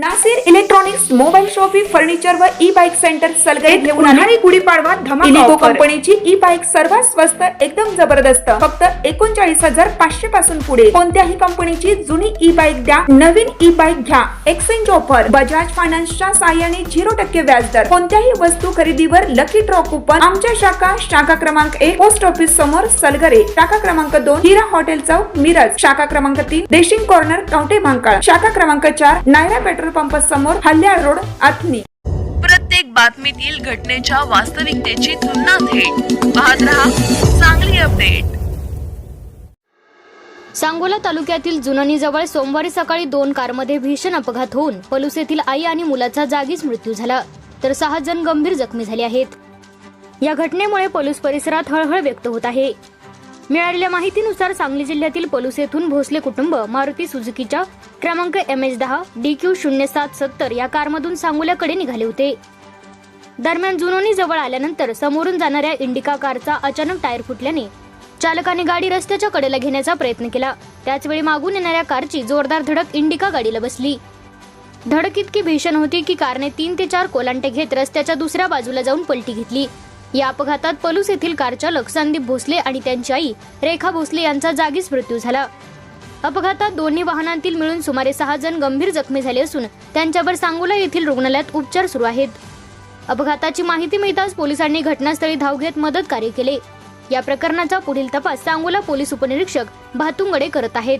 Nasir electronics mobile shoppe furniture व e bike centre Salgare घेऊन आली गुढीपाडवा धमाका इलिको कंपनीची ई बाईक सर्वात स्वस्त एकदम जबरदस्त फक्त 39,500 पासून पुढे कोणत्याही कंपनीची जुनी ई बाईक द्या नवीन ई बाईक घ्या एक्सचेंज ऑफर बजाज फायनान्सच्या साहाय्याने 0% व्याजदर कोणत्याही वस्तू खरेदीवर लकी ड्रॉ कुपन आमच्या शाखा क्रमांक 1 पोस्ट ऑफिस समोर सलगरे शाखा क्रमांक 2 हिरा हॉटेल चौक मिरज शाखा क्रमांक 3 देशिंग कॉर्नर कवठे महांकाळ शाखा क्रमांक 4 नायरा पेट्रोल पंप समोर हल्याळ रोड आथनी। प्रत्येक बातमीतील घटनेच्या वास्तविकतेची तुलना थेट पाहत रहा सांगली अपडेट। सांगोला तालुक्यातील जुननीजवळ सोमवारी सकाळी 2 कारमध्ये भीषण अपघात होऊन पलूस येथील आई आणि मुलाचा जागीच मृत्यू झाला तर 6 जण गंभीर जखमी झाले आहेत। या घटनेमुळे पलूस परिसरात हळहळ व्यक्त होत आहे। मिळालेल्या माहितीनुसार सांगली जिल्ह्यातील पलूस येथून भोसले कुटुंब मारुती सुझुकीच्या क्रमांक MH10 DQ0770 या कारमधून सांगोल्याकडे निघाले होते। दरम्यान जुनोनी जवळ आल्यानंतर समोरून जाणाऱ्या इंडिका कारचा अचानक टायर फुटल्याने चालकाने गाडी रस्त्याच्या कडेला घेण्याचा प्रयत्न केला। त्याचवेळी मागून येणाऱ्या कारची जोरदार धडक इंडिका गाडीला बसली। धडक इतकी भीषण होती की कारने 3 ते 4 कोलांटे घेत रस्त्याच्या दुसऱ्या बाजूला जाऊन पलटी घेतली। या अपघातात पलूस येथील कार चालक संदीप भोसले आणि त्यांची आई रेखा भोसले यांचा जागीच मृत्यू झाला। अपघातात दोन्ही वाहनांतील मिळून सुमारे 6 जण गंभीर जखमी झाले असून त्यांच्यावर सांगोला येथील रुग्णालयात उपचार सुरू आहेत। अपघाताची माहिती मिळताच पोलिसांनी घटनास्थळी धाव घेत मदत कार्य केले। या प्रकरणाचा पुढील तपास सांगोला पोलीस उपनिरीक्षक भातुंगडे करत आहेत।